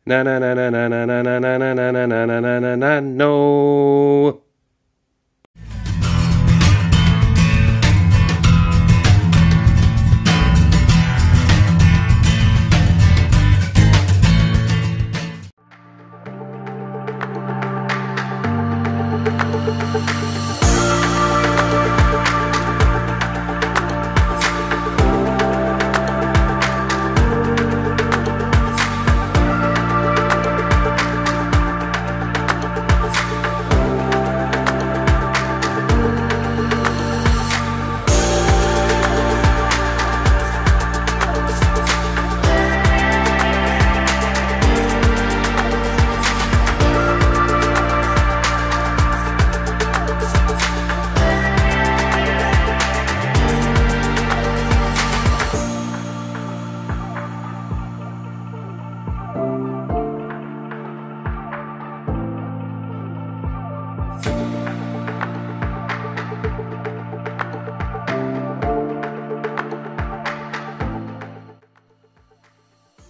Na na na na na na na na na na na na na na na na no.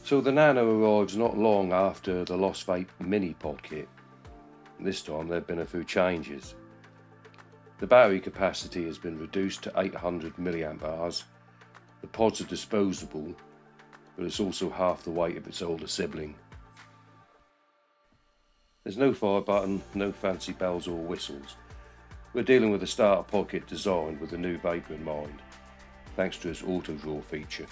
So the Nano arrives not long after the Lost Vape Mini Pod kit. This time there have been a few changes. The battery capacity has been reduced to 800 mAh. The pods are disposable, but it's also half the weight of its older sibling. There's no fire button, no fancy bells or whistles. We're dealing with a starter pod kit designed with a new vaper in mind, thanks to its auto draw feature.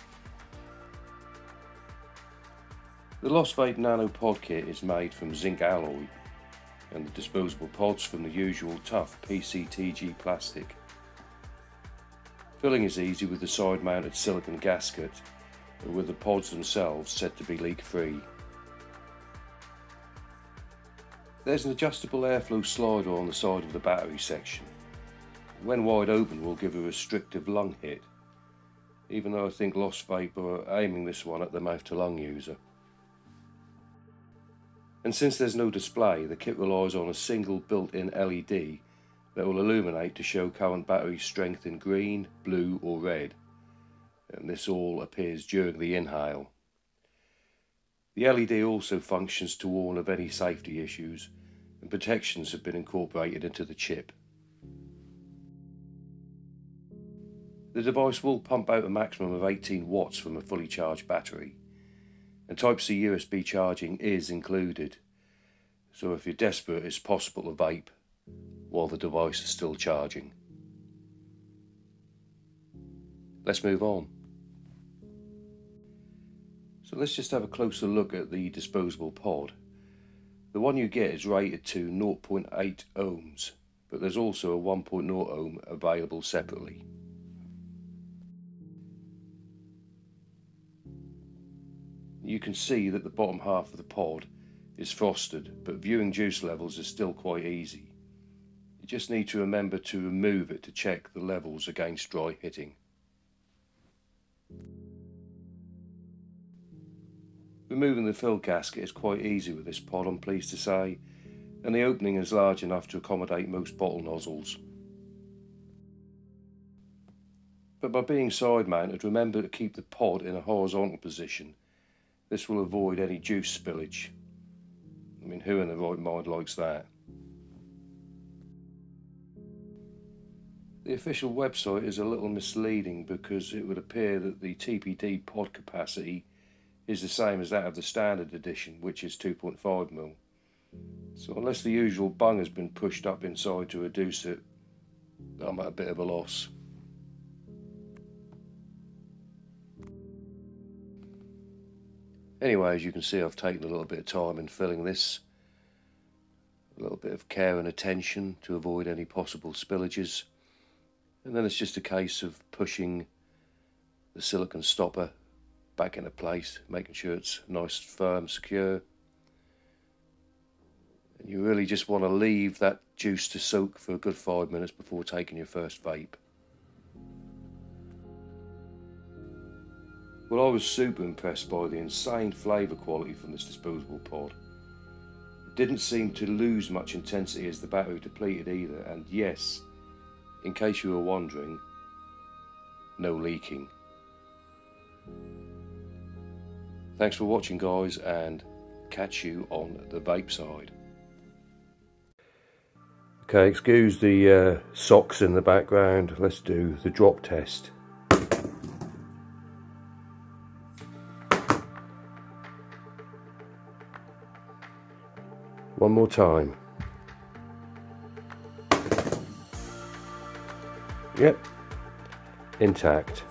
The Lost Vape Nano Pod Kit is made from zinc alloy and the disposable pods from the usual tough PCTG plastic. Filling is easy with the side mounted silicone gasket, with the pods themselves said to be leak free. There's an adjustable airflow slider on the side of the battery section. When wide open will give a restrictive lung hit, even though I think Lost Vape are aiming this one at the mouth to lung user. And since there's no display, the kit relies on a single built-in LED that will illuminate to show current battery strength in green, blue or red, and this all appears during the inhale. The LED also functions to warn of any safety issues, and protections have been incorporated into the chip. The device will pump out a maximum of 18 watts from a fully charged battery, and Type-C USB charging is included, so if you're desperate it's possible to vape while the device is still charging. Let's move on. So let's just have a closer look at the disposable pod. The one you get is rated to 0.8 ohms, but there's also a 1.0 ohm available separately. You can see that the bottom half of the pod is frosted, but viewing juice levels is still quite easy. You just need to remember to remove it to check the levels against dry hitting. Removing the fill gasket is quite easy with this pod, I'm pleased to say, and the opening is large enough to accommodate most bottle nozzles. But by being side mounted, remember to keep the pod in a horizontal position. This will avoid any juice spillage. I mean, who in their right mind likes that? The official website is a little misleading because it would appear that the TPD pod capacity is the same as that of the standard edition, which is 2.5mm. So unless the usual bung has been pushed up inside to reduce it, I'm at a bit of a loss. Anyway, as you can see, I've taken a little bit of time in filling this. A little bit of care and attention to avoid any possible spillages. And then it's just a case of pushing the silicone stopper back into place, making sure it's nice, firm, secure. And you really just want to leave that juice to soak for a good 5 minutes before taking your first vape. Well, I was super impressed by the insane flavour quality from this disposable pod. It didn't seem to lose much intensity as the battery depleted either, and yes, in case you were wondering, no leaking. Thanks for watching guys, and catch you on the vape side. Okay, excuse the socks in the background. Let's do the drop test. One more time. Yep, intact.